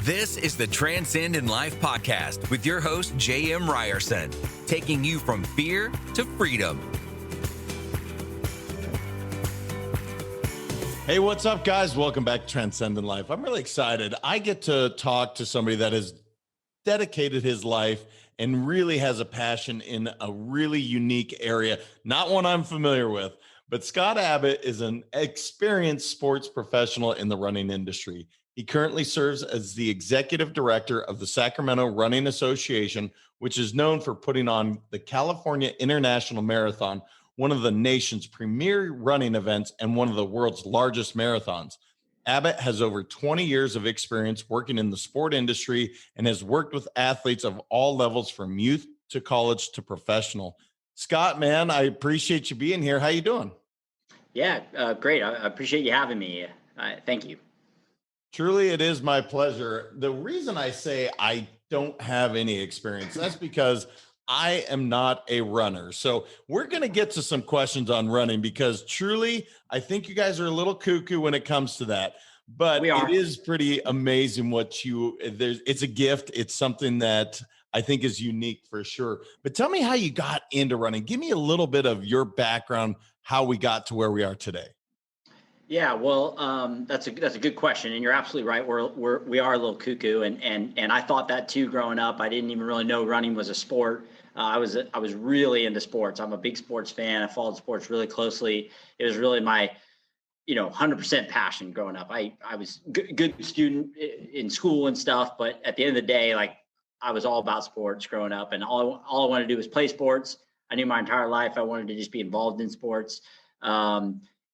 This is the Transcend in Life podcast with your host, J.M. Ryerson, taking you from fear to freedom. Hey, what's up, guys? Welcome back to Transcend in Life. I'm really excited. I get to talk to somebody that has dedicated his life and really has a passion in a really unique area, not one I'm familiar with. But Scott Abbott is an experienced sports professional in the running industry. He currently serves as the executive director of the Sacramento Running Association, which is known for putting on the California International Marathon, one of the nation's premier running events and one of the world's largest marathons. Abbott has over 20 years of experience working in the sport industry and has worked with athletes of all levels from youth to college to professional. Scott, man, I appreciate you being here. How you doing? Yeah, great. I appreciate you having me. Thank you. Truly, it is my pleasure. The reason I say I don't have any experience, that's because I am not a runner. So we're going to get to some questions on running because truly, I think you guys are a little cuckoo when it comes to that. But it is pretty amazing it's a gift. It's something that I think is unique for sure. But tell me how you got into running. Give me a little bit of your background, how we got to where we are today. Yeah, well, that's a good question, and you're absolutely right. We are a little cuckoo, and I thought that too growing up. I didn't even really know running was a sport. I was really into sports. I'm a big sports fan. I followed sports really closely. It was really my 100% passion growing up. I was good student in school and stuff, but at the end of the day, like I was all about sports growing up, and all I wanted to do was play sports. I knew my entire life I wanted to just be involved in sports.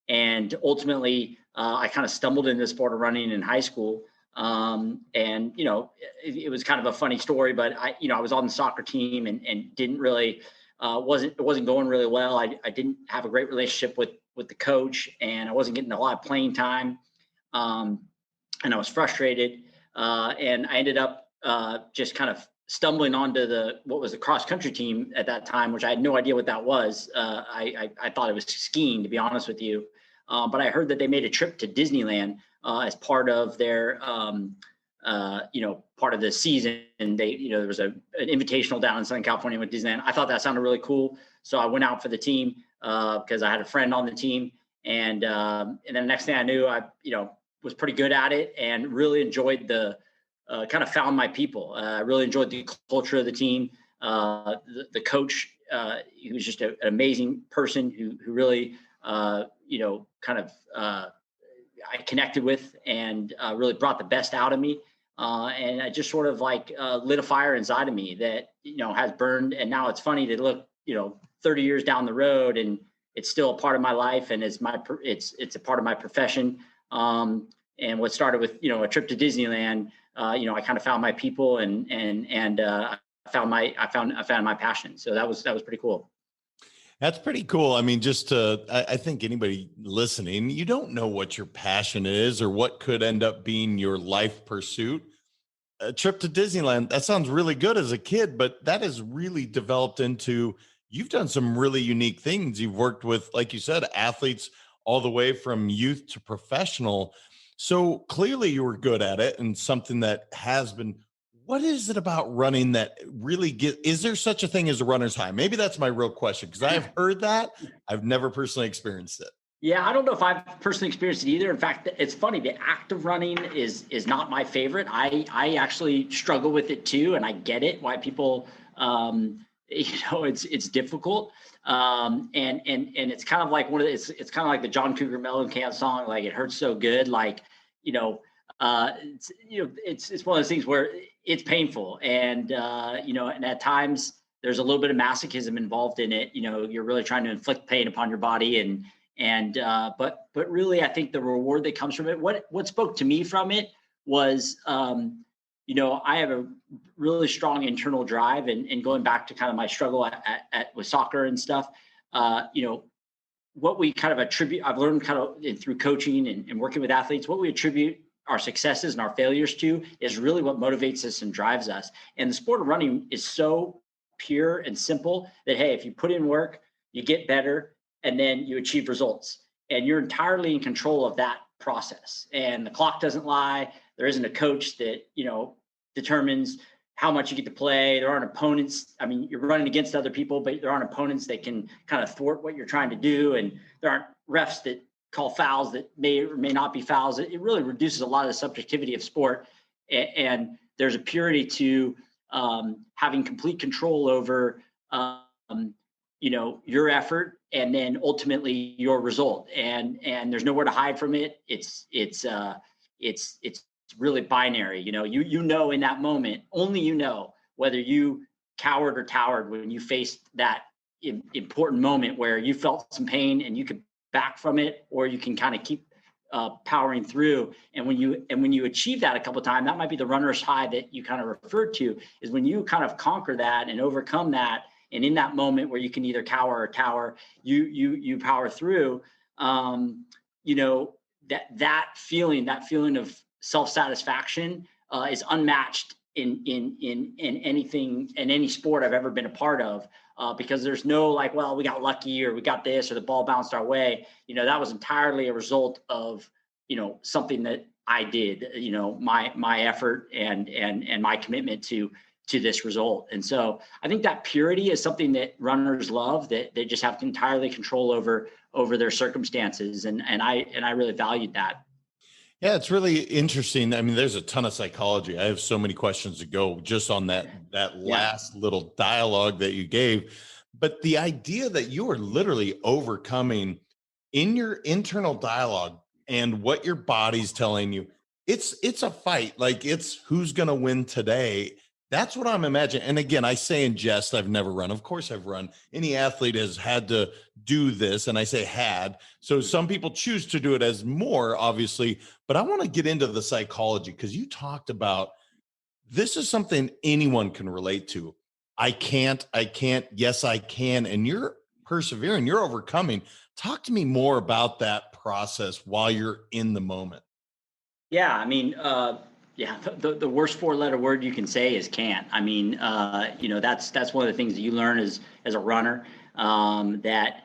And ultimately, I kind of stumbled into the sport of running in high school. It was kind of a funny story, but I was on the soccer team and didn't really, it wasn't going really well. I didn't have a great relationship with the coach, and I wasn't getting a lot of playing time. And I was frustrated. And I ended up just kind of stumbling onto what was the cross country team at that time, which I had no idea what that was. I thought it was skiing, to be honest with you. But I heard that they made a trip to Disneyland as part of their, part of the season. And there was an invitational down in Southern California with Disneyland. I thought that sounded really cool. So I went out for the team because I had a friend on the team. And then the next thing I knew, I, was pretty good at it and really enjoyed kind of found my people. I really enjoyed the culture of the team. The coach, he was just an amazing person who really, I connected with and really brought the best out of me. And I just sort of lit a fire inside of me that, has burned. And now it's funny to look, 30 years down the road and it's still a part of my life and it's a part of my profession. And what started with, a trip to Disneyland, I kind of found my people and I found my passion. So that was pretty cool. That's pretty cool. I mean, I think anybody listening, you don't know what your passion is or what could end up being your life pursuit. A trip to Disneyland, that sounds really good as a kid, but that has really developed into, you've done some really unique things. You've worked with, like you said, athletes all the way from youth to professional. So clearly you were good at it and something that has been. What is it about running that really is there such a thing as a runner's high? Maybe that's my real question because I've heard that. I've never personally experienced it. Yeah, I don't know if I've personally experienced it either. In fact, it's funny. The act of running is not my favorite. I actually struggle with it too. And I get it why people, it's difficult. And it's kind of like it's kind of like the John Cougar Mellencamp song, like it hurts so good. Like, it's one of those things where it's painful and, and at times there's a little bit of masochism involved in it. You're really trying to inflict pain upon your body but really I think the reward that comes from it, what spoke to me from it was, I have a really strong internal drive and going back to kind of my struggle with soccer and stuff, what we kind of attribute, I've learned kind of through coaching and working with athletes, what we attribute our successes and our failures to is really what motivates us and drives us. And the sport of running is so pure and simple that, hey, if you put in work, you get better and then you achieve results. And you're entirely in control of that process, and the clock doesn't lie. There isn't a coach that, determines how much you get to play. There aren't opponents. I mean, you're running against other people, but there aren't opponents that can kind of thwart what you're trying to do. And there aren't refs that call fouls that may or may not be fouls. It really reduces a lot of the subjectivity of sport. And there's a purity to having complete control over, your effort and then ultimately your result. And there's nowhere to hide from it. It's really binary. You know in that moment, only whether you cowered or towered when you faced that important moment where you felt some pain and you could back from it, or you can kind of keep powering through. And when you achieve that a couple of times, that might be the runner's high that you kind of referred to, is when you kind of conquer that and overcome that. And in that moment where you can either cower or tower, you power through. That feeling of self-satisfaction is unmatched in anything, in any sport I've ever been a part of, because there's no like, well, we got lucky or we got this or the ball bounced our way. That was entirely a result of something that I did, my effort and my commitment to this result. And so I think that purity is something that runners love, that they just have entirely control over their circumstances, and I really valued that. Yeah, it's really interesting. I mean, there's a ton of psychology. I have so many questions to go just on that last little dialogue that you gave. But the idea that you are literally overcoming in your internal dialogue and what your body's telling you, it's a fight. Like, it's who's going to win today. That's what I'm imagining. And again, I say in jest, I've never run. Of course I've run. Any athlete has had to do this. And I say had. So some people choose to do it as more, obviously. But I want to get into the psychology, because you talked about this is something anyone can relate to. I can't. Yes, I can. And you're persevering. You're overcoming. Talk to me more about that process while you're in the moment. Yeah, I mean, the worst 4-letter word you can say is can't. I mean, that's one of the things that you learn as a runner, that,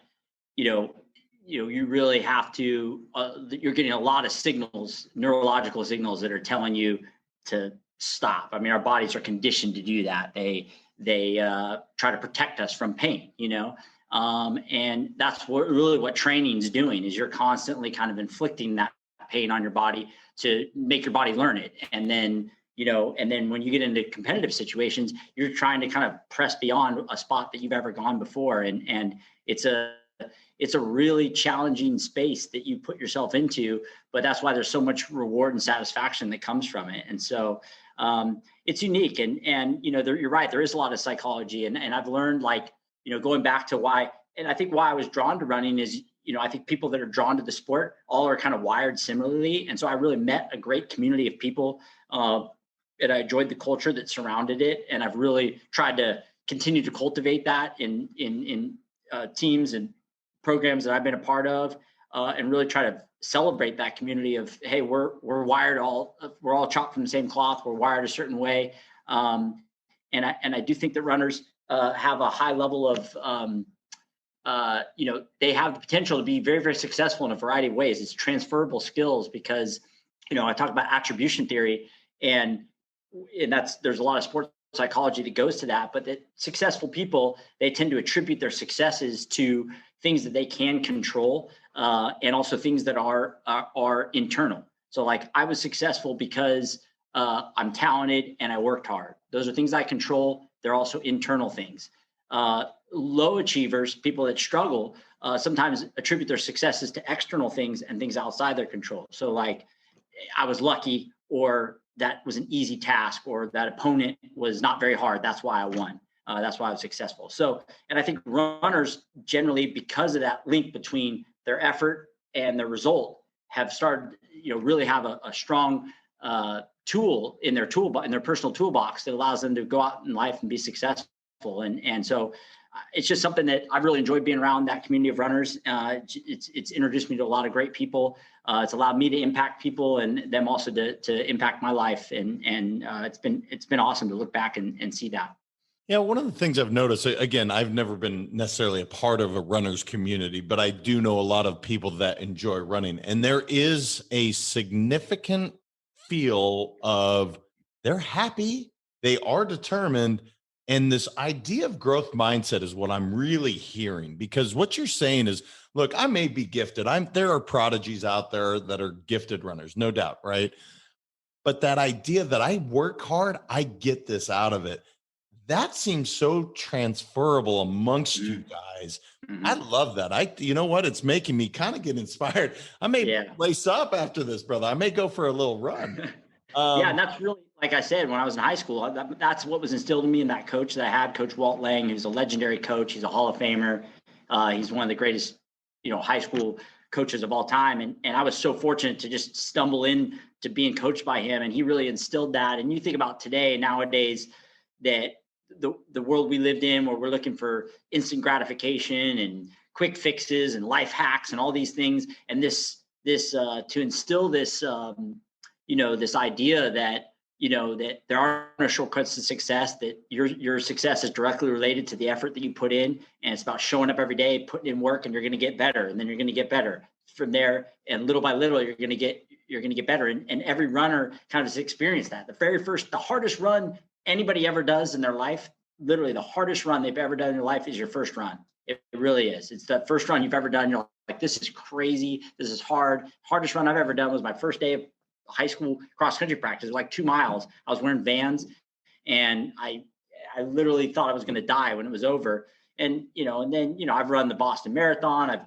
you really have to, you're getting a lot of signals, neurological signals that are telling you to stop. I mean, our bodies are conditioned to do that. They try to protect us from pain, and that's what training is doing, is you're constantly kind of inflicting that pain on your body to make your body learn it. And then when you get into competitive situations, you're trying to kind of press beyond a spot that you've ever gone before. And it's a really challenging space that you put yourself into, but that's why there's so much reward and satisfaction that comes from it. And so it's unique. And you're right, there is a lot of psychology. And I've learned, like, going back to why, and I think why I was drawn to running is, I think people that are drawn to the sport all are kind of wired similarly. And so I really met a great community of people, and I enjoyed the culture that surrounded it. And I've really tried to continue to cultivate that in teams and programs that I've been a part of, and really try to celebrate that community of, hey, we're all chopped from the same cloth. We're wired a certain way. And I do think that runners have a high level of, they have the potential to be very, very successful in a variety of ways. It's transferable skills, because, I talk about attribution theory, and there's a lot of sports psychology that goes to that, but that successful people, they tend to attribute their successes to things that they can control, and also things that are internal. So, like, I was successful because I'm talented and I worked hard. Those are things I control. They're also internal things. Low achievers, people that struggle, sometimes attribute their successes to external things and things outside their control. So, like, I was lucky, or that was an easy task, or that opponent was not very hard. That's why I won. That's why I was successful. So, and I think runners generally, because of that link between their effort and their result, have started, really have a strong tool in their personal toolbox that allows them to go out in life and be successful. And so it's just something that I've really enjoyed being around, that community of runners. It's introduced me to a lot of great people. It's allowed me to impact people, and them also to impact my life. And it's been awesome to look back and see that. Yeah, one of the things I've noticed, again, I've never been necessarily a part of a runner's community, but I do know a lot of people that enjoy running. And there is a significant feel of they're happy, they are determined. And this idea of growth mindset is what I'm really hearing, because what you're saying is, look, I may be gifted. There are prodigies out there that are gifted runners, no doubt, right? But that idea that I work hard, I get this out of it, that seems so transferable amongst you guys. I Mm-hmm. love that. You know what? It's making me kind of get inspired. I may Yeah. lace up after this, brother. I may go for a little run. Yeah, and Um, that's really, like I said, when I was in high school, that's what was instilled in me, and that coach that I had, Coach Walt Lang, who's a legendary coach. He's a Hall of Famer. He's one of the greatest, high school coaches of all time. And I was so fortunate to just stumble in to being coached by him, and he really instilled that. And you think about today, nowadays, that the world we lived in, where we're looking for instant gratification and quick fixes and life hacks and all these things, and this to instill this. This idea that that there are no shortcuts to success, that your success is directly related to the effort that you put in, and it's about showing up every day, putting in work, and you're going to get better, and then you're going to get better from there, and little by little you're going to get better. And every runner kind of has experienced that. The hardest run anybody ever does in their life, literally the hardest run they've ever done in their life, is your first run. It really is. It's the first run you've ever done. You're like, this is crazy, this is hard. Hardest run I've ever done was my first day of high school cross country practice, like 2 miles. I was wearing Vans, and I literally thought I was going to die when it was over. And then I've run the Boston Marathon. I've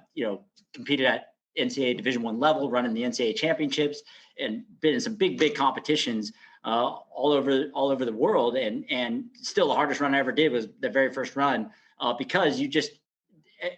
competed at NCAA Division I level, running the NCAA championships, and been in some big competitions all over the world. And still, the hardest run I ever did was the very first run, because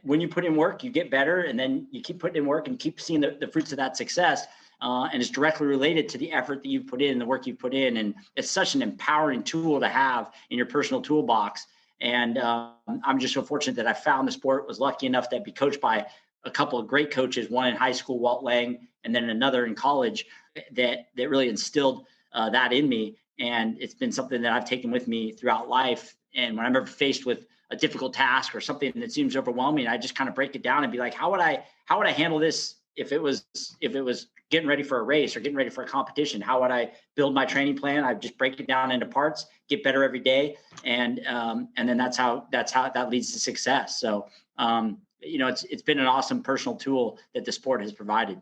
when you put in work, you get better, and then you keep putting in work and keep seeing the fruits of that success. And it's directly related to the effort that you've put in, the work you've put in. And it's such an empowering tool to have in your personal toolbox. And I'm just so fortunate that I found the sport, was lucky enough to be coached by a couple of great coaches, one in high school, Walt Lang, and then another in college, that really instilled that in me. And it's been something that I've taken with me throughout life. And when I'm ever faced with a difficult task or something that seems overwhelming, I just kind of break it down and be like, how would I handle this if it was getting ready for a race or getting ready for a competition? How would I build my training plan? I just break it down into parts, get better every day. And then that's how that leads to success. So, it's been an awesome personal tool that the sport has provided.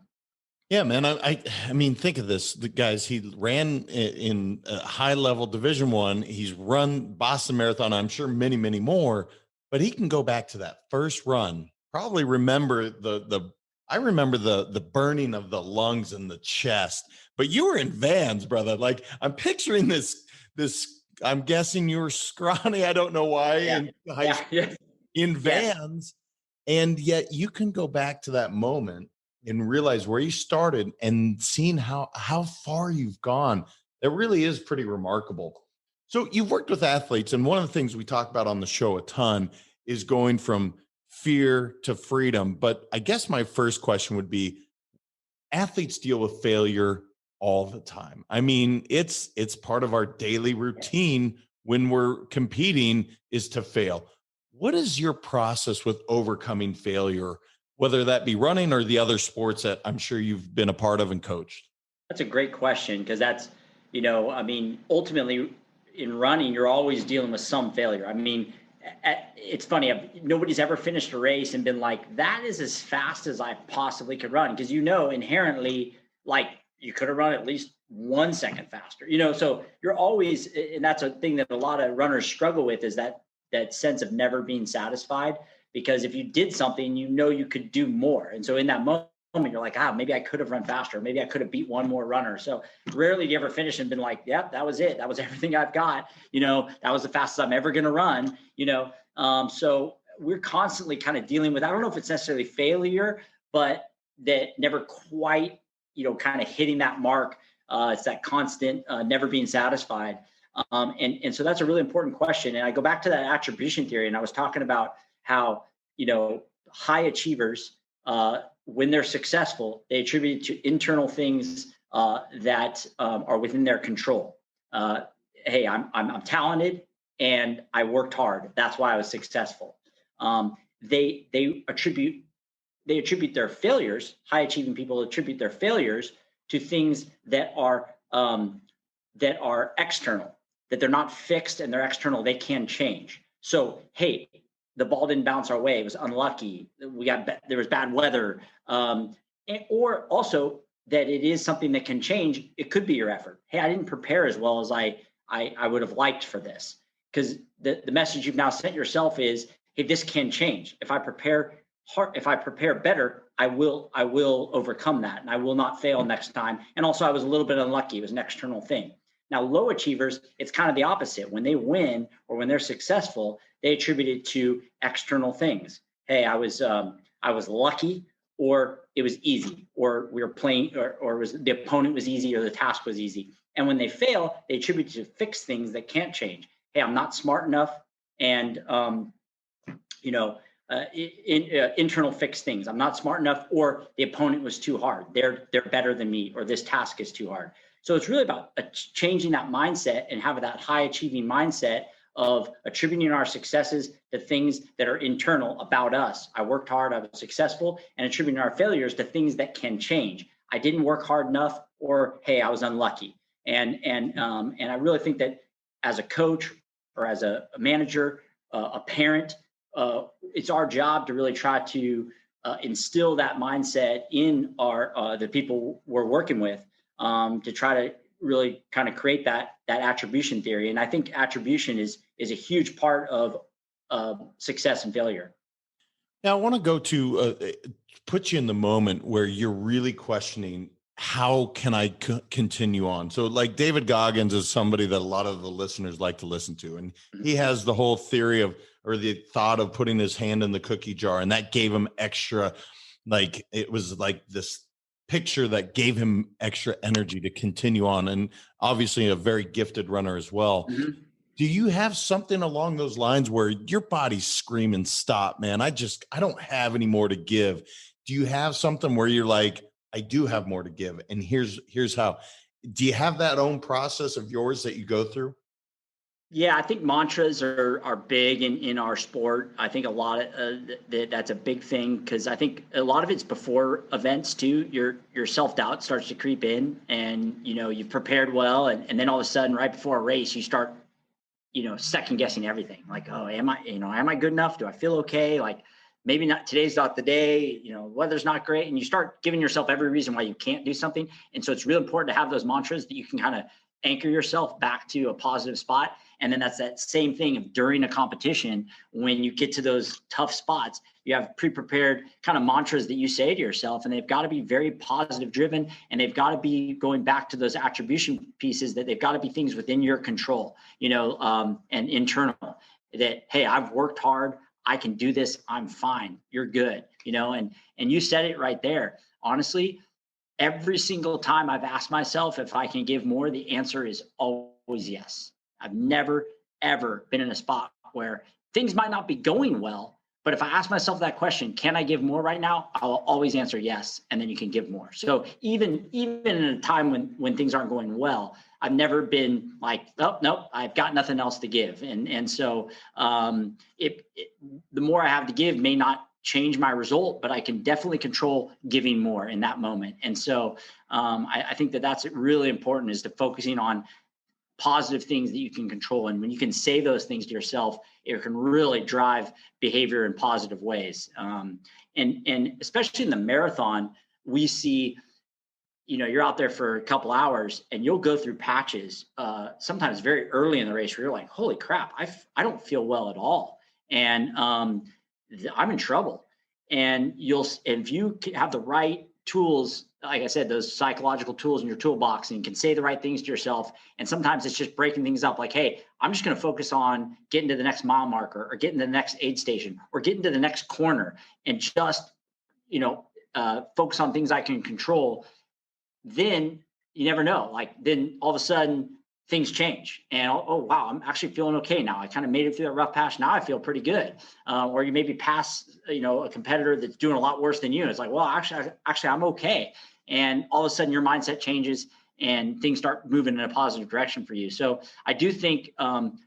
yeah, man. I mean, think of this, the guys. He ran in a high level Division I. He's run Boston Marathon. I'm sure many more. But he can go back to that first run. Probably remember I remember the burning of the lungs and the chest. But you were in Vans, brother. Like, I'm picturing this. I'm guessing you were scrawny. I don't know why. Yeah. In high school, Yeah. in Yes. Vans, and yet you can go back to that moment and realize where you started and seeing how far you've gone. It really is pretty remarkable. So you've worked with athletes, and one of the things we talk about on the show a ton is going from fear to freedom. But I guess my first question would be, athletes deal with failure all the time. I mean, it's part of our daily routine when we're competing, is to fail. What is your process with overcoming failure, whether that be running or the other sports that I'm sure you've been a part of and coached? That's a great question, because that's, ultimately in running, you're always dealing with some failure. I mean, it's funny. Nobody's ever finished a race and been like, that is as fast as I possibly could run. Because, inherently, like, you could have run at least 1 second faster, so you're always, and that's a thing that a lot of runners struggle with, is that sense of never being satisfied. Because if you did something, you could do more. And so in that moment, you're like, maybe I could have run faster. Maybe I could have beat one more runner. So rarely do you ever finish and been like, yep, that was it. That was everything I've got. That was the fastest I'm ever going to run, So we're constantly kind of dealing with, I don't know if it's necessarily failure, but that never quite, kind of hitting that mark. It's that constant, never being satisfied. And so that's a really important question. And I go back to that attribution theory, and I was talking about how, high achievers, when they're successful, they attribute it to internal things that are within their control. Hey, I'm talented. and I worked hard. That's why I was successful. They attribute their failures. High achieving people attribute their failures to things that are external, that they're not fixed and they're external. They can change. So, hey, the ball didn't bounce our way. It was unlucky. There was bad weather, or also that it is something that can change. It could be your effort. Hey, I didn't prepare as well as I would have liked for this, because the message you've now sent yourself is, hey, this can change. If I prepare better, I will overcome that, and I will not fail next time. And also, I was a little bit unlucky. It was an external thing. Now, low achievers, it's kind of the opposite. When they win or when they're successful, they attribute it to external things. Hey, I was lucky, or it was easy, or we were playing, or was the opponent was easy, or the task was easy. And when they fail, they attribute it to fix things that can't change. Hey, I'm not smart enough, and internal fix things. I'm not smart enough, or the opponent was too hard. They're better than me, or this task is too hard. So it's really about changing that mindset and having that high achieving mindset of attributing our successes to things that are internal about us. I worked hard, I was successful, and attributing our failures to things that can change. I didn't work hard enough, or hey, I was unlucky. And I really think that as a coach, or as a manager, a parent, it's our job to really try to instill that mindset in the people we're working with, to try to really kind of create that attribution theory. And I think attribution is a huge part of success and failure. Now, I want to go to put you in the moment where you're really questioning, how can I continue on? So like David Goggins is somebody that a lot of the listeners like to listen to. And he has the whole theory of, or the thought of putting his hand in the cookie jar. And that gave him extra, like, it was like this picture that gave him extra energy to continue on. And obviously a very gifted runner as well. Mm-hmm. Do you have something along those lines where your body's screaming, stop, man, I don't have any more to give? Do you have something where you're like, I do have more to give, and here's how? Do you have that own process of yours that you go through? Yeah, I think mantras are big in our sport. I think a lot of that's a big thing, because I think a lot of it's before events too. Your self-doubt starts to creep in, and you've prepared well, and then all of a sudden right before a race you start second guessing everything. Like, oh, am I good enough? Do I feel okay? Like, maybe not, today's not the day, weather's not great. And you start giving yourself every reason why you can't do something. And so it's really important to have those mantras that you can kind of anchor yourself back to a positive spot. And then that's that same thing of during a competition, when you get to those tough spots, you have pre-prepared kind of mantras that you say to yourself, and they've got to be very positive driven, and they've got to be going back to those attribution pieces, that they've got to be things within your control, and internal, that, hey, I've worked hard, I can do this, I'm fine, you're good, and you said it right there. Honestly, every single time I've asked myself if I can give more, the answer is always yes. I've never, ever been in a spot where things might not be going well, but if I ask myself that question, can I give more right now? I'll always answer yes, and then you can give more. So even in a time when things aren't going well, I've never been like, oh, nope, I've got nothing else to give. And so the more I have to give may not change my result, but I can definitely control giving more in that moment. And so I think that's really important, is to focusing on positive things that you can control. And when you can say those things to yourself, it can really drive behavior in positive ways. And especially in the marathon, we see, you're out there for a couple hours and you'll go through patches, sometimes very early in the race, where you're like, holy crap, I don't feel well at all. And I'm in trouble. And if you have the right tools, like I said, those psychological tools in your toolbox, and you can say the right things to yourself. And sometimes it's just breaking things up, like, hey, I'm just going to focus on getting to the next mile marker, or getting to the next aid station, or getting to the next corner, and just, focus on things I can control. Then you never know, like, then all of a sudden things change, and oh wow, I'm actually feeling okay now. I kind of made it through that rough patch. Now I feel pretty good. Or you maybe pass, a competitor that's doing a lot worse than you. It's like, well, actually I'm okay. And all of a sudden your mindset changes, and things start moving in a positive direction for you. So I do think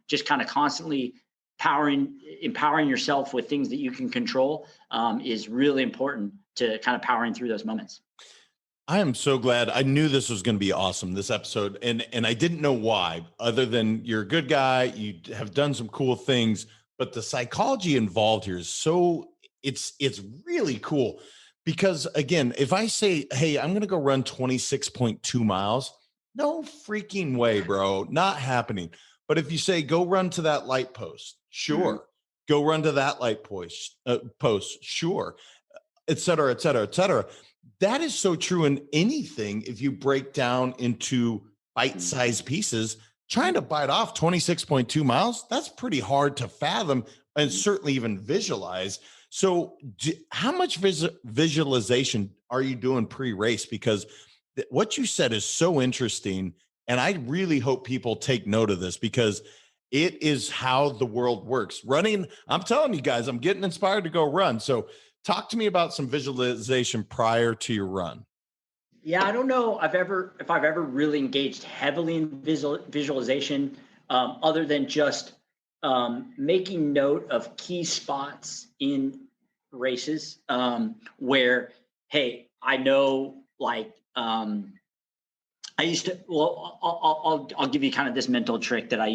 just kind of constantly empowering yourself with things that you can control is really important to kind of powering through those moments. I am so glad. I knew this was going to be awesome, this episode. And I didn't know why, other than you're a good guy, you have done some cool things, but the psychology involved here is it's really cool. Because again, if I say, hey, I'm going to go run 26.2 miles, no freaking way, bro, not happening. But if you say, go run to that light post, sure. Mhm. Go run to that light post, sure, et cetera, et cetera, et cetera. That is so true in anything. If you break down into bite-sized pieces, trying to bite off 26.2 miles, that's pretty hard to fathom and certainly even visualize. So how much visualization are you doing pre-race? Because what you said is so interesting. And I really hope people take note of this, because it is how the world works. Running, I'm telling you guys, I'm getting inspired to go run. So talk to me about some visualization prior to your run. Yeah, I don't know if I've ever really engaged heavily in visualization, other than just making note of key spots in races, where, hey, I know, like, I used to. Well, I'll give you kind of this mental trick that I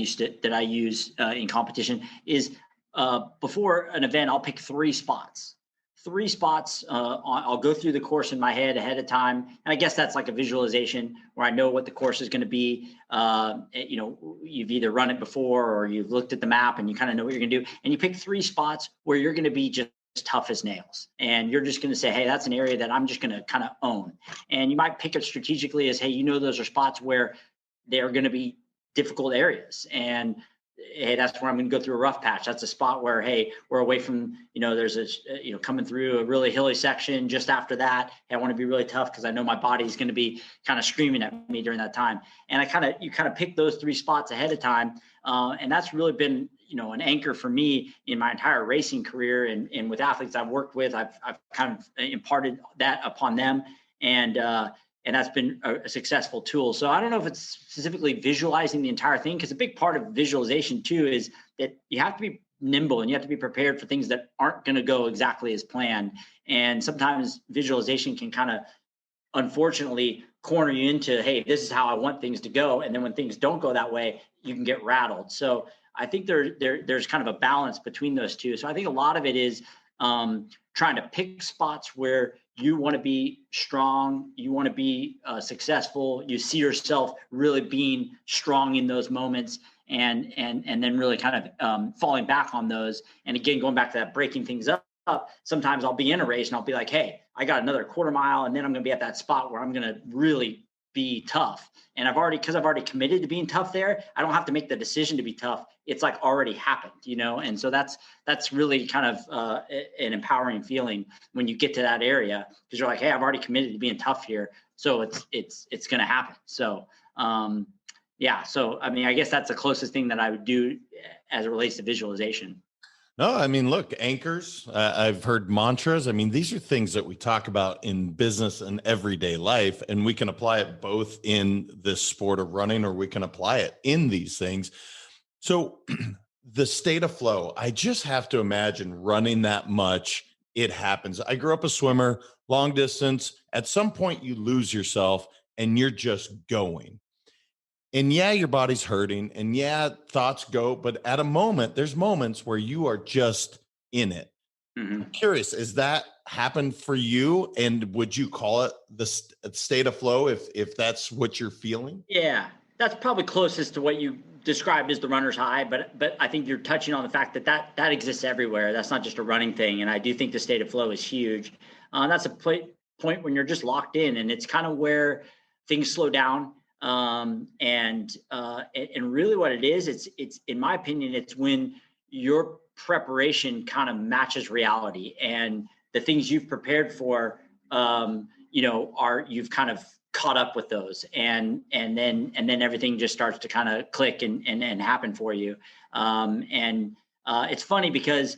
use in competition is, before an event, I'll pick three spots. I'll go through the course in my head ahead of time, and I guess that's like a visualization where I know what the course is going to be. You've either run it before or you've looked at the map and you kind of know what you're going to do, and you pick three spots where you're going to be just tough as nails, and you're just going to say, hey, that's an area that I'm just going to kind of own. And you might pick it strategically as, hey, those are spots where they're going to be difficult areas, and hey, that's where I'm going to go through a rough patch. That's a spot where, hey, we're away from, there's a, coming through a really hilly section just after that. Hey, I want to be really tough because I know my body's going to be kind of screaming at me during that time. And you kind of pick those three spots ahead of time. And that's really been, an anchor for me in my entire racing career. And with athletes I've worked with, I've kind of imparted that upon them. And that's been a successful tool. So I don't know if it's specifically visualizing the entire thing, because a big part of visualization too is that you have to be nimble and you have to be prepared for things that aren't going to go exactly as planned. And sometimes visualization can kind of, unfortunately, corner you into, hey, this is how I want things to go. And then when things don't go that way, you can get rattled. So I think there's kind of a balance between those two. So I think a lot of it is trying to pick spots where you want to be strong, you want to be successful, you see yourself really being strong in those moments, and then really kind of falling back on those. And again, going back to that breaking things up, sometimes I'll be in a race and I'll be like, hey, I got another quarter mile, and then I'm going to be at that spot where I'm going to really be tough. And because I've already committed to being tough there, I don't have to make the decision to be tough. It's like already happened, And so that's really kind of an empowering feeling when you get to that area, because you're like, hey, I've already committed to being tough here. So it's going to happen. So, yeah. So, I mean, I guess that's the closest thing that I would do as it relates to visualization. No, I mean, look, anchors, I've heard mantras. I mean, these are things that we talk about in business and everyday life, and we can apply it both in this sport of running, or we can apply it in these things. So the state of flow, I just have to imagine running that much, it happens. I grew up a swimmer, long distance. At some point you lose yourself and you're just going. And yeah, your body's hurting, and yeah, thoughts go, but at a moment, there's moments where you are just in it. Mm-hmm. I'm curious, is that happened for you? And would you call it the state of flow if that's what you're feeling? Yeah, that's probably closest to what you described as the runner's high, but I think you're touching on the fact that exists everywhere. That's not just a running thing. And I do think the state of flow is huge. That's a point when you're just locked in, and it's kind of where things slow down. And really what it is, it's in my opinion, it's when your preparation kind of matches reality, and the things you've prepared for, you've kind of caught up with those, and then everything just starts to kind of click and happen for you. It's funny because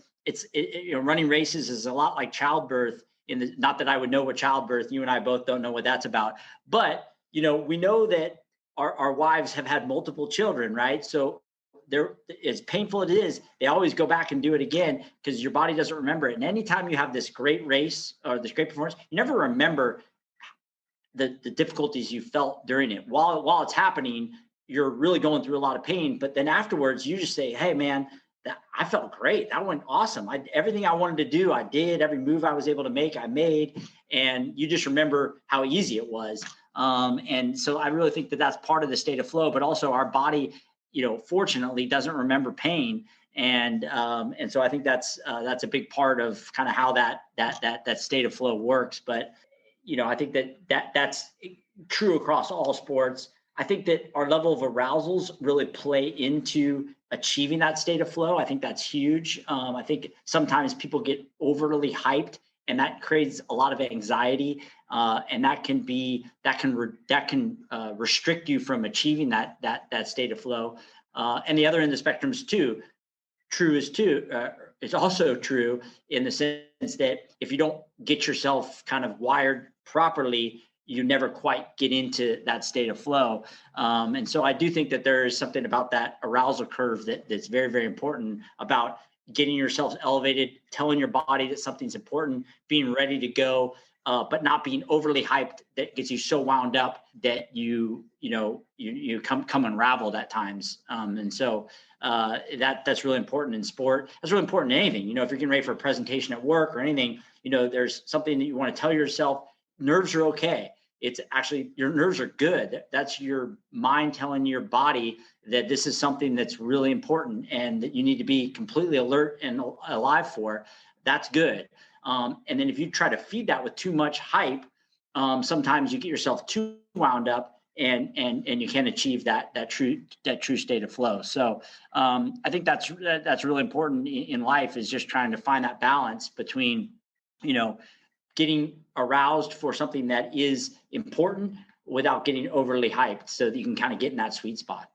running races is a lot like childbirth, not that I would know what childbirth, you and I both don't know what that's about, but we know that our wives have had multiple children, right? So they're, as painful as it is, they always go back and do it again because your body doesn't remember it. And anytime you have this great race or this great performance, you never remember the difficulties you felt during it. While it's happening, you're really going through a lot of pain. But then afterwards, you just say, hey, man, I felt great. That went awesome. Everything I wanted to do, I did. Every move I was able to make, I made. And you just remember how easy it was. And so I really think that that's part of the state of flow, but also our body, fortunately doesn't remember pain. And so I think that's a big part of kind of how that state of flow works. But, I think that's true across all sports. I think that our level of arousals really play into achieving that state of flow. I think that's huge. I think sometimes people get overly hyped, and that creates a lot of anxiety, and that can restrict you from achieving that state of flow. And the other end of the spectrum is it's also true in the sense that if you don't get yourself kind of wired properly, you never quite get into that state of flow. And so I do think that there is something about that arousal curve that's very, very important about getting yourself elevated, telling your body that something's important, being ready to go, but not being overly hyped that gets you so wound up that you come unraveled at times. And so that's really important in sport. That's really important in anything. If you're getting ready for a presentation at work or anything, there's something that you want to tell yourself. Nerves are okay. It's actually, your nerves are good. That's your mind telling your body that this is something that's really important and that you need to be completely alert and alive for. That's good. And then if you try to feed that with too much hype, sometimes you get yourself too wound up and you can't achieve that true state of flow. So I think that's really important in life, is just trying to find that balance between, getting aroused for something that is important without getting overly hyped, so that you can kind of get in that sweet spot.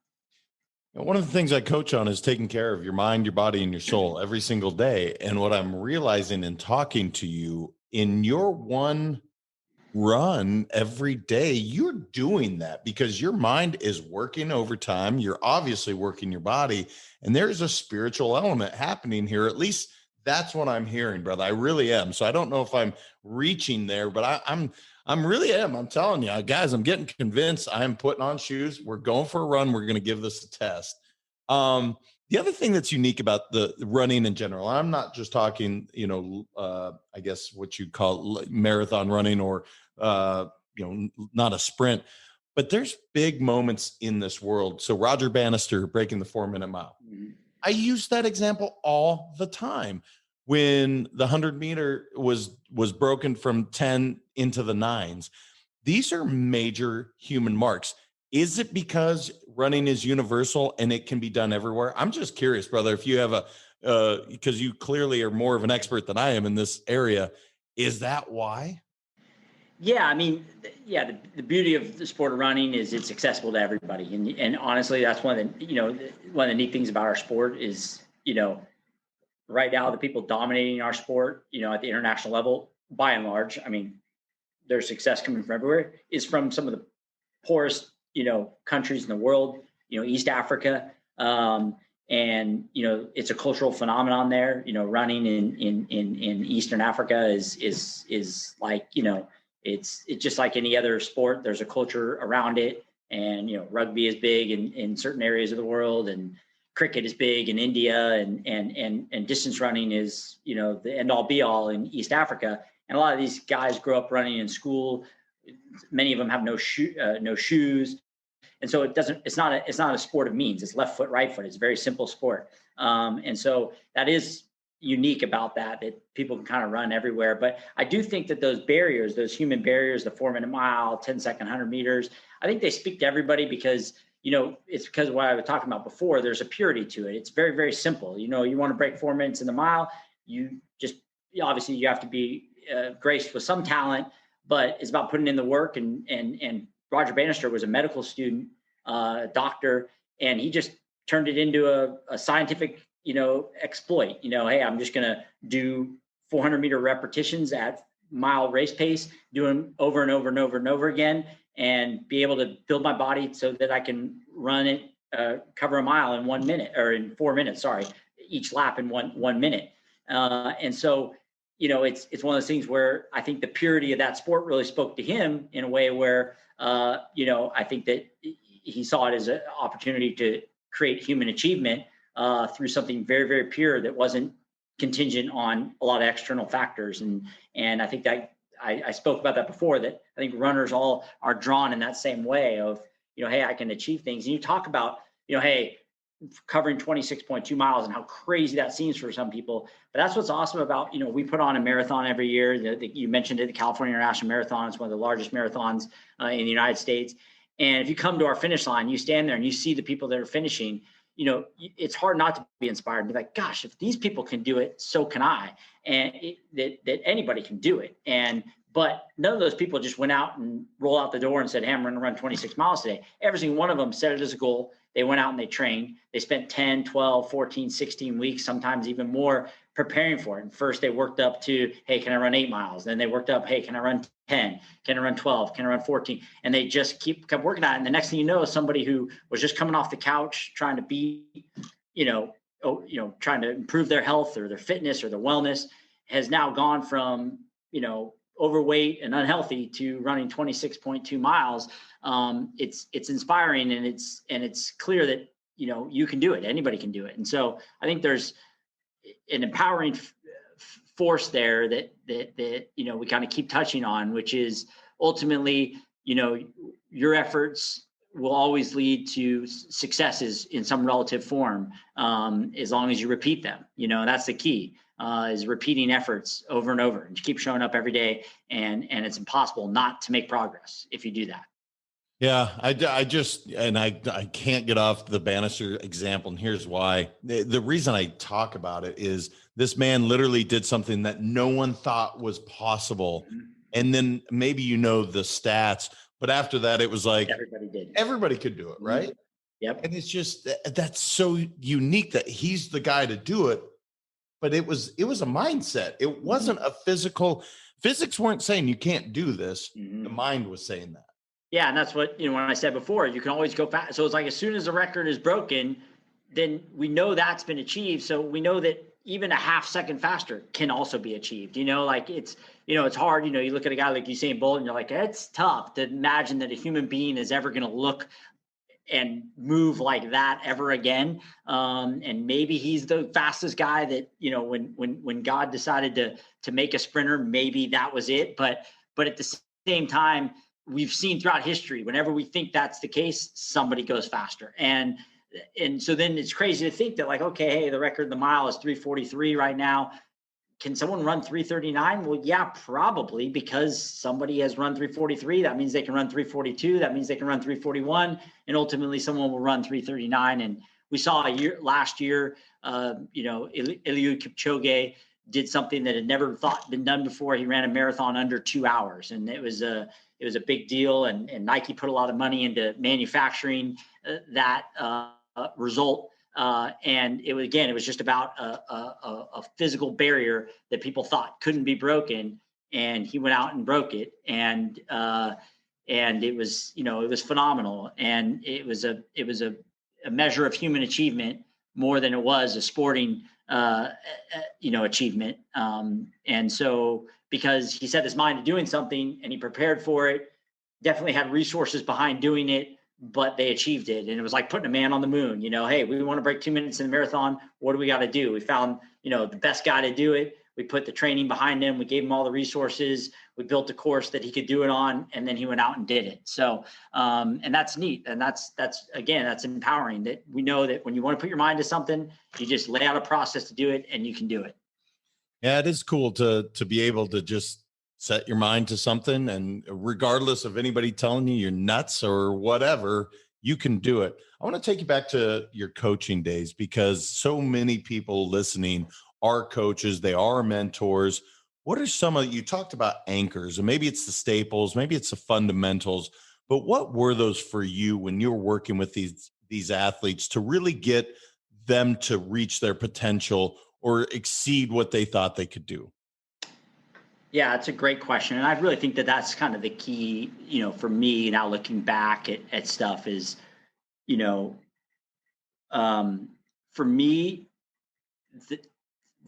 And one of the things I coach on is taking care of your mind, your body, and your soul every single day. And what I'm realizing in talking to you, in your one run every day, you're doing that because your mind is working overtime. You're obviously working your body, and there's a spiritual element happening here. At least that's what I'm hearing, brother. I really am. So I don't know if I'm reaching there, but I'm really am. I'm telling you, guys, I'm getting convinced. I'm putting on shoes. We're going for a run. We're going to give this a test. The other thing that's unique about the running in general, I'm not just talking, I guess what you call marathon running or, not a sprint, but there's big moments in this world. So Roger Bannister breaking the 4-minute mile. Mm-hmm. I use that example all the time. When the 100-meter was broken from 10 into the 9s, these are major human marks. Is it because running is universal and it can be done everywhere? I'm just curious, brother, if you have because you clearly are more of an expert than I am in this area. Is that why? Yeah, I mean, the beauty of the sport of running is it's accessible to everybody, and honestly, that's one of the neat things about our sport is right now the people dominating our sport, at the international level, by and large, I mean, their success coming from everywhere is from some of the poorest countries in the world, East Africa, and it's a cultural phenomenon there. Running in Eastern Africa is like it's just like any other sport. There's a culture around it, and rugby is big in certain areas of the world, and cricket is big in India, and distance running is the end all be all in East Africa. And a lot of these guys grow up running in school. Many of them have no shoes, and so it's not a sport of means. It's left foot, right foot. It's a very simple sport, and so that is unique about that people can kind of run everywhere. But I do think that those barriers, those human barriers, the 4-minute mile, 10-second 100 meters, I think they speak to everybody because it's because of what I was talking about before. There's a purity to it. It's very, very simple. You want to break 4 minutes in the mile. Obviously you have to be graced with some talent, but it's about putting in the work. And Roger Bannister was a medical student, doctor, and he just turned it into a scientific, exploit. Hey, I'm just going to do 400-meter repetitions at mile race pace, do them over and over and over and over again. and be able to build my body so that I can run it, cover a mile in 1 minute, or in 4 minutes, sorry, each lap in one minute. And so, it's one of those things where I think the purity of that sport really spoke to him in a way where, I think that he saw it as an opportunity to create human achievement through something very, very pure that wasn't contingent on a lot of external factors. And I think that I spoke about that before, that I think runners all are drawn in that same way of, hey, I can achieve things. And you talk about, hey, covering 26.2 miles and how crazy that seems for some people. But that's what's awesome about, we put on a marathon every year. You mentioned it, the California International Marathon. It's one of the largest marathons in the United States. And if you come to our finish line, you stand there and you see the people that are finishing, it's hard not to be inspired and be like, gosh, if these people can do it, so can I. And that anybody can do it. But none of those people just went out and rolled out the door and said, hey, I'm going to run 26 miles today. Every single one of them set it as a goal. They went out and they trained. They spent 10, 12, 14, 16 weeks, sometimes even more, preparing for it. And first they worked up to, hey, can I run 8 miles? Then they worked up, hey, can I run 10? Can I run 12? Can I run 14? And they just kept working at it. And the next thing you know, somebody who was just coming off the couch trying to be, trying to improve their health or their fitness or their wellness, has now gone from, overweight and unhealthy to running 26.2 miles. It's inspiring, and it's clear that, you can do it. Anybody can do it. And so I think there's an empowering force there that we kind of keep touching on, which is ultimately, your efforts will always lead to successes in some relative form, as long as you repeat them. That's the key. Is repeating efforts over and over, and keep showing up every day. And it's impossible not to make progress if you do that. Yeah, I can't get off the Bannister example. And here's why. The reason I talk about it is this man literally did something that no one thought was possible. Mm-hmm. And then maybe the stats, but after that, it was like everybody could do it, right? Mm-hmm. Yep. And it's just, that's so unique that he's the guy to do it. But it was a mindset. It wasn't a physics weren't saying you can't do this. Mm-hmm. The mind was saying that. Yeah. And that's what, when I said before, you can always go fast. So it's like, as soon as the record is broken, then we know that's been achieved. So we know that even a half second faster can also be achieved. It's hard. You look at a guy like Usain Bolt and you're like, it's tough to imagine that a human being is ever going to look and move like that ever again. And maybe he's the fastest guy that, when God decided to make a sprinter, maybe that was it. But at the same time, we've seen throughout history, whenever we think that's the case, somebody goes faster. And so then it's crazy to think that, like, okay, hey, the record of the mile is 3:43 right now. Can someone run 3:39? Well, yeah, probably, because somebody has run 3:43. That means they can run 3:42. That means they can run 3:41, and ultimately someone will run 3:39. And we saw last year, Eliud Kipchoge did something that had never been done before. He ran a marathon under 2 hours, and it was a big deal. And Nike put a lot of money into manufacturing that result. And it was just about a physical barrier that people thought couldn't be broken, and he went out and broke it. And it was phenomenal. And it was a measure of human achievement more than it was a sporting, achievement. And so, because he set his mind to doing something and he prepared for it, definitely had resources behind doing it, but they achieved it. And it was like putting a man on the moon. Hey, we want to break 2 minutes in the marathon. What do we got to do? We found, the best guy to do it. We put the training behind him. We gave him all the resources. We built a course that he could do it on, and then he went out and did it. So, and that's neat. And that's empowering, that we know that when you want to put your mind to something, you just lay out a process to do it, and you can do it. Yeah, it is cool to be able to just set your mind to something, and regardless of anybody telling you you're nuts or whatever, you can do it. I want to take you back to your coaching days, because so many people listening are coaches. They are mentors. What are some of, you talked about anchors, and maybe it's the staples, maybe it's the fundamentals, but what were those for you when you were working with these athletes to really get them to reach their potential or exceed what they thought they could do? Yeah, it's a great question. And I really think that that's kind of the key, for me now looking back at stuff is, you know, for me,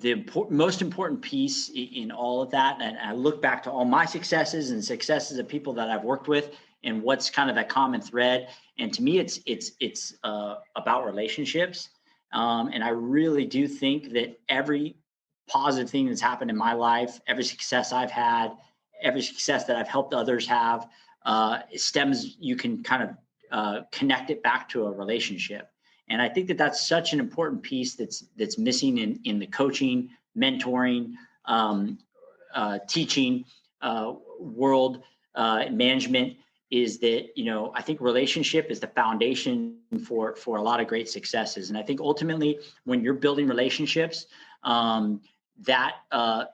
the, most important piece in all of that, and I look back to all my successes and successes of people that I've worked with, and what's kind of that common thread. And to me, it's about relationships. And I really do think that every positive thing that's happened in my life, every success I've had, every success that I've helped others have, stems. You can kind of connect it back to a relationship. And I think that that's such an important piece that's missing in the coaching, mentoring, teaching world, management. Is that I think relationship is the foundation for a lot of great successes. And I think ultimately, when you're building relationships, that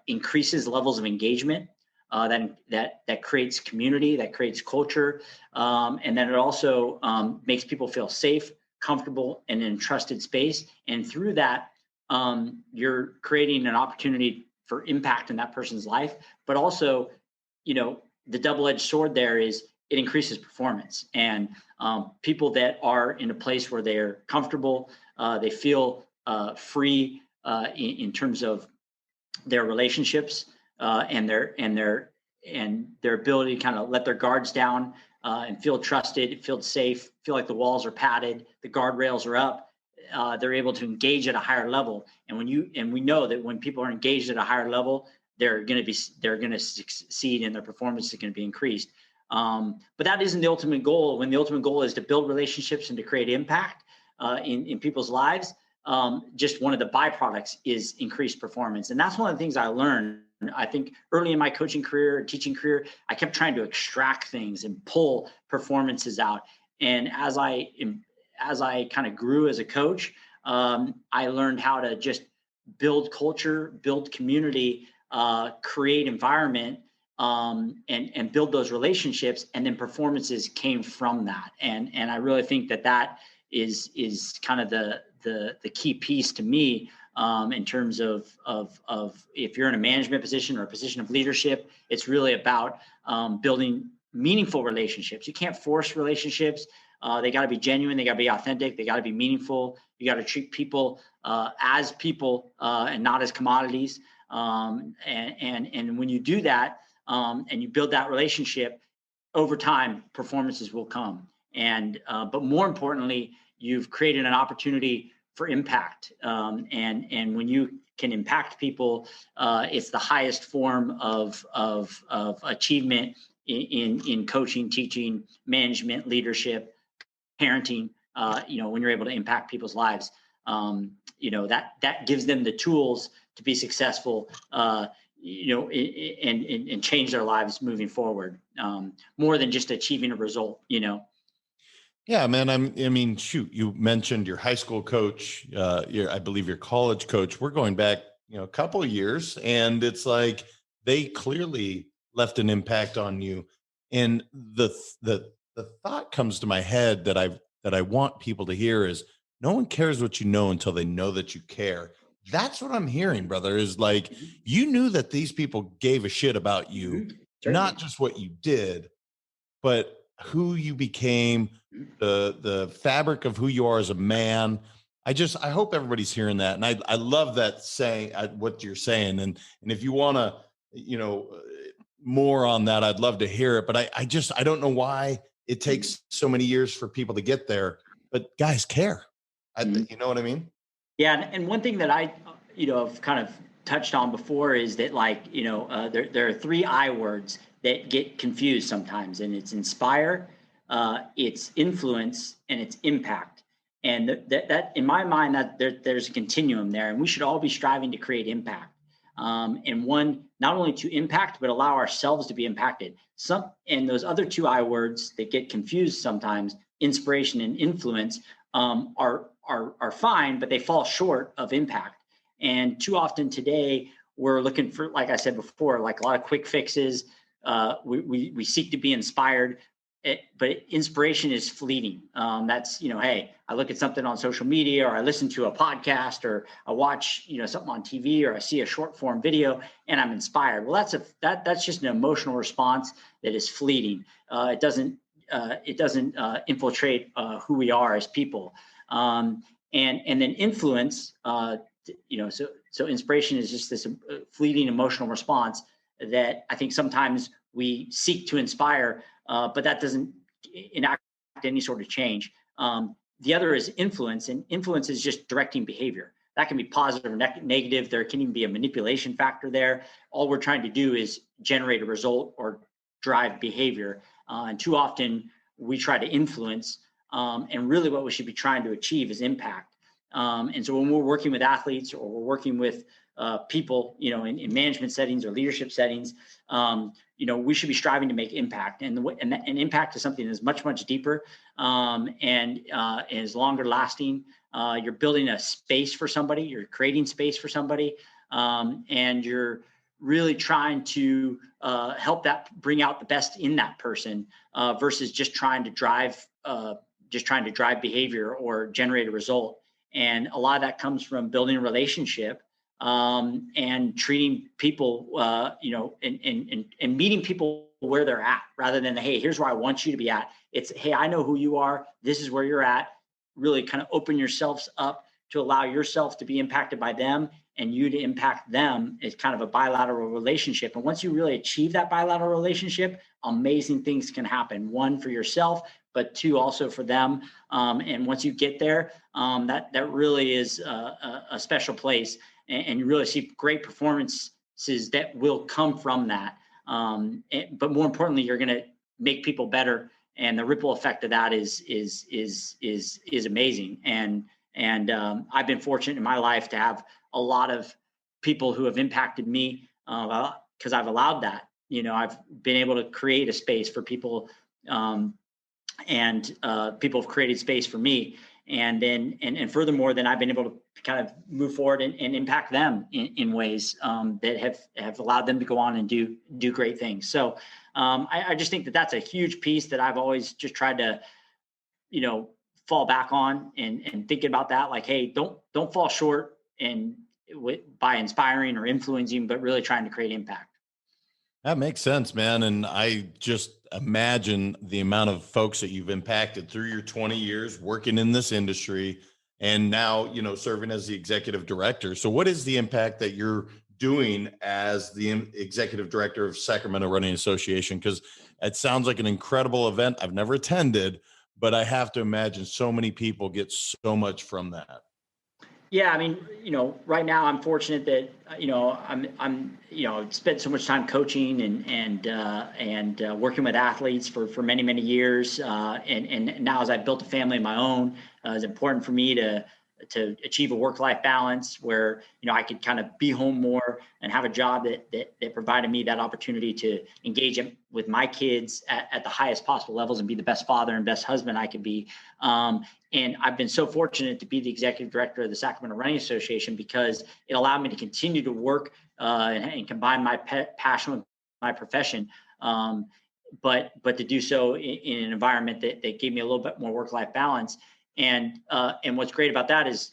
increases levels of engagement. That creates community, that creates culture, and then it also makes people feel safe, comfortable, and in a trusted space. And through that, you're creating an opportunity for impact in that person's life. But also, the double-edged sword there is it increases performance. And people that are in a place where they're comfortable, they feel free in terms of their relationships and their ability to kind of let their guards down and feel trusted, feel safe, feel like the walls are padded, the guardrails are up. They're able to engage at a higher level. And we know that when people are engaged at a higher level, they're going to succeed, and their performance is going to be increased. But that isn't the ultimate goal. When the ultimate goal is to build relationships and to create impact in people's lives, just one of the byproducts is increased performance. And that's one of the things I learned. I think early in my coaching career, teaching career, I kept trying to extract things and pull performances out. And as I kind of grew as a coach, I learned how to just build culture, build community, create environment, and build those relationships. And then performances came from that. And I really think that is kind of the key piece to me. In terms of if you're in a management position or a position of leadership, it's really about building meaningful relationships. You can't force relationships. They got to be genuine. They got to be authentic. They got to be meaningful. You got to treat people as people and not as commodities. And when you do that and you build that relationship, over time, performances will come. And but more importantly, you've created an opportunity for impact. And when you can impact people, it's the highest form of achievement in coaching, teaching, management, leadership, parenting. When you're able to impact people's lives, that gives them the tools to be successful, and change their lives moving forward, more than just achieving a result. Yeah, man. Shoot, you mentioned your high school coach, I believe your college coach. We're going back, a couple of years, and it's like they clearly left an impact on you. And the thought comes to my head that I want people to hear is no one cares what you know until they know that you care. That's what I'm hearing, brother, is like you knew that these people gave a shit about you, not just what you did, but who you became, the fabric of who you are as a man. I hope everybody's hearing that. And I love that saying, what you're saying. And if you want to, more on that, I'd love to hear it. But I don't know why it takes so many years for people to get there, but guys care. You know what I mean? Yeah. And one thing that I, have kind of touched on before is that there are 3 I words that get confused sometimes, and it's inspire, it's influence, and it's impact. And that in my mind, that there's a continuum there, and we should all be striving to create impact. And one, not only to impact, but allow ourselves to be impacted. And those other 2 I words that get confused sometimes, inspiration and influence, are fine, but they fall short of impact. And too often today, we're looking for, like I said before, like a lot of quick fixes. We seek to be inspired, but inspiration is fleeting. That's, hey, I look at something on social media, or I listen to a podcast, or I watch, something on TV, or I see a short form video and I'm inspired. Well, that's just an emotional response that is fleeting. It doesn't infiltrate who we are as people. And then influence, so inspiration is just this fleeting emotional response that I think sometimes we seek to inspire, but that doesn't enact any sort of change. The other is influence, and influence is just directing behavior. That can be positive or negative. There can even be a manipulation factor there. All we're trying to do is generate a result or drive behavior. And too often we try to influence, and really what we should be trying to achieve is impact. And so when we're working with athletes, or we're working with people, in management settings or leadership settings, we should be striving to make impact. And impact is something that's much, much deeper, and is longer lasting. You're building a space for somebody, you're creating space for somebody, and you're really trying to help that bring out the best in that person, versus just trying to drive behavior or generate a result. And a lot of that comes from building a relationship, and treating people, and meeting people where they're at, rather than, hey, here's where I want you to be at. It's, hey, I know who you are. This is where you're at. Really kind of open yourselves up to allow yourself to be impacted by them, and you to impact them. It's kind of a bilateral relationship. And once you really achieve that bilateral relationship, amazing things can happen. One, for yourself, but two, also for them. And once you get there, that really is a special place. And you really see great performances that will come from that. But more importantly, you're going to make people better, and the ripple effect of that is amazing. And I've been fortunate in my life to have a lot of people who have impacted me, because I've allowed that. I've been able to create a space for people, and people have created space for me. And then, and furthermore, then I've been able to kind of move forward and impact them in ways that have allowed them to go on and do great things. So I just think that that's a huge piece that I've always just tried to, fall back on, and thinking about that, like, hey, don't fall short by inspiring or influencing, but really trying to create impact. That makes sense, man. And I just imagine the amount of folks that you've impacted through your 20 years working in this industry, and now, serving as the executive director. So what is the impact that you're doing as the executive director of Sacramento Running Association? Because it sounds like an incredible event. I've never attended, but I have to imagine so many people get so much from that. Yeah, I mean, right now I'm fortunate that I'm spent so much time coaching and working with athletes for many years, and now as I've built a family of my own, it's important for me to achieve a work-life balance where I could kind of be home more and have a job that provided me that opportunity to engage with my kids at the highest possible levels and be the best father and best husband I could be. And I've been so fortunate to be the executive director of the Sacramento Running Association, because it allowed me to continue to work and combine my passion with my profession, but to do so in an environment that gave me a little bit more work-life balance. And what's great about that is,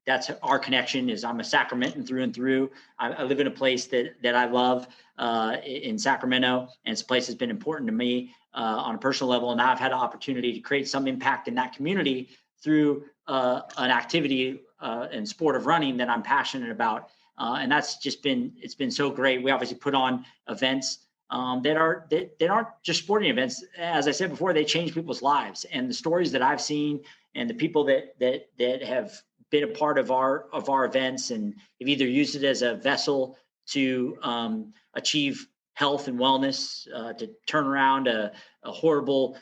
that's our connection. Is I'm a Sacramentan through and through. I live in a place that I love in Sacramento, and it's a place that's been important to me on a personal level. And now I've had an opportunity to create some impact in that community through an activity and sport of running that I'm passionate about. And that's just it's been so great. We obviously put on events that aren't just sporting events. As I said before, they change people's lives, and the stories that I've seen and the people that have been a part of our events and have either used it as a vessel to achieve health and wellness, to turn around a horrible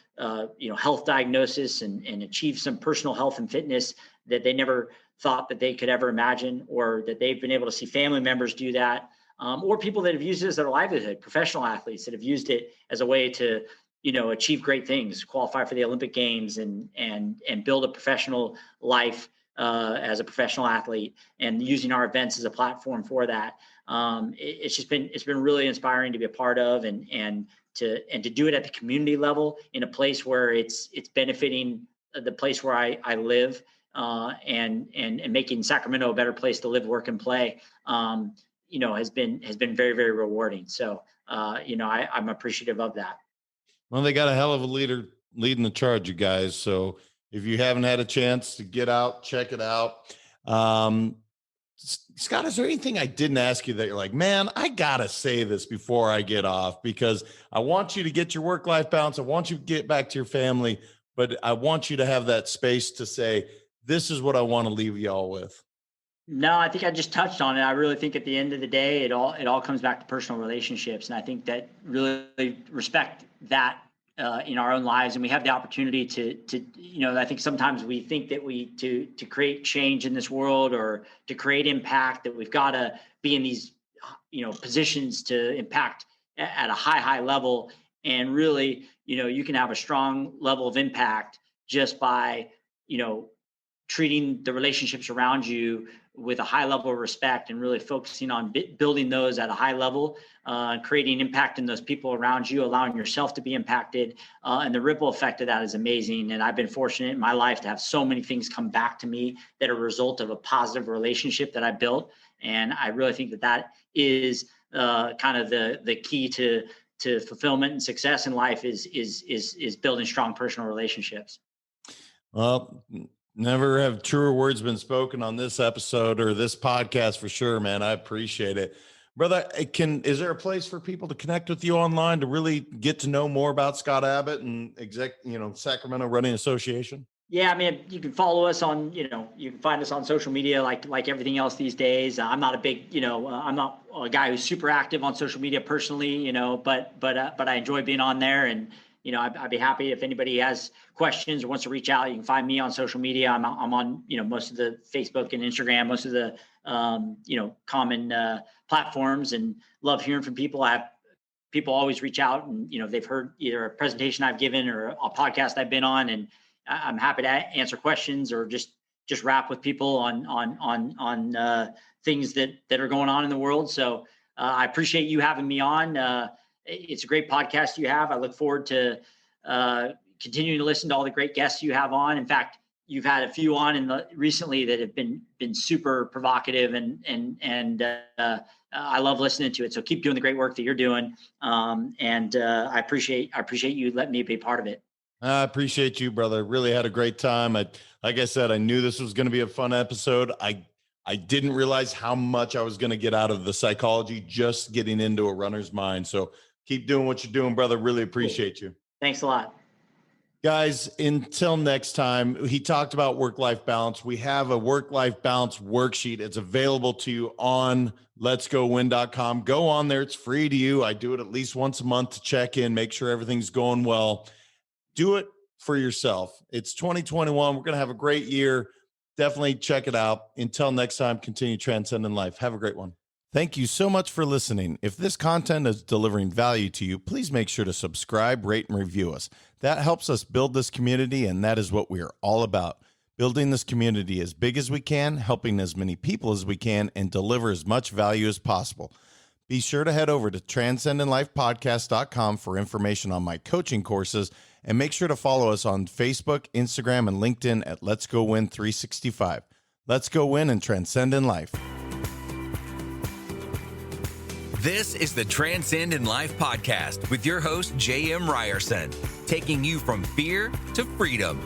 health diagnosis and achieve some personal health and fitness that they never thought that they could ever imagine, or that they've been able to see family members do that. Or people that have used it as their livelihood, professional athletes that have used it as a way to, achieve great things, qualify for the Olympic Games and build a professional life as a professional athlete, and using our events as a platform for that. It's been really inspiring to be a part of, and to do it at the community level in a place where it's benefiting the place where I live, and making Sacramento a better place to live, work, and play, has been very, very rewarding. So, I'm appreciative of that. Well, they got a hell of a leader leading the charge, you guys. So if you haven't had a chance to get out, check it out. Scott, is there anything I didn't ask you that you're like, man, I got to say this before I get off, because I want you to get your work-life balance. I want you to get back to your family, but I want you to have that space to say, this is what I want to leave y'all with. No, I think I just touched on it. I really think at the end of the day, it all comes back to personal relationships. And I think that really respect that in our own lives. And we have the opportunity to I think sometimes we think that to create change in this world or to create impact, that we've got to be in these, positions to impact at a high level. And really, you can have a strong level of impact just by, treating the relationships around you with a high level of respect and really focusing on building those at a high level, creating impact in those people around you, allowing yourself to be impacted. And the ripple effect of that is amazing. And I've been fortunate in my life to have so many things come back to me that are a result of a positive relationship that I built. And I really think that is kind of the key to fulfillment and success in life is building strong personal relationships. Well, never have truer words been spoken on this episode or this podcast for sure, man. I appreciate it. Brother, is there a place for people to connect with you online to really get to know more about Scott Abbott and Sacramento Running Association? Yeah, I mean, you can follow us on, you can find us on social media like everything else these days. I'm not a big, I'm not a guy who's super active on social media personally, but I enjoy being on there. And I'd be happy if anybody has questions or wants to reach out. You can find me on social media. I'm on, most of the Facebook and Instagram, most of the, common platforms, and love hearing from people. I have people always reach out and, they've heard either a presentation I've given or a podcast I've been on, and I'm happy to answer questions or just rap with people on things that are going on in the world. So I appreciate you having me on. It's a great podcast you have. I look forward to continuing to listen to all the great guests you have on. In fact, you've had a few on recently that have been super provocative, and I love listening to it. So keep doing the great work that you're doing. And I appreciate you letting me be part of it. I appreciate you, brother. Really had a great time. Like I said, I knew this was going to be a fun episode. I didn't realize how much I was going to get out of the psychology just getting into a runner's mind. So keep doing what you're doing, brother. Really appreciate you. Thanks a lot. Guys, until next time, he talked about work-life balance. We have a work-life balance worksheet. It's available to you on letsgowin.com. Go on there. It's free to you. I do it at least once a month to check in, make sure everything's going well. Do it for yourself. It's 2021. We're going to have a great year. Definitely check it out. Until next time, continue transcending life. Have a great one. Thank you so much for listening. If this content is delivering value to you, please make sure to subscribe, rate, and review us. That helps us build this community, and that is what we are all about. Building this community as big as we can, helping as many people as we can, and deliver as much value as possible. Be sure to head over to transcendinlifepodcast.com for information on my coaching courses, and make sure to follow us on Facebook, Instagram, and LinkedIn at Let's Go Win 365. Let's go win and transcend in life. This is the Transcend in Life podcast with your host, J.M. Ryerson, taking you from fear to freedom.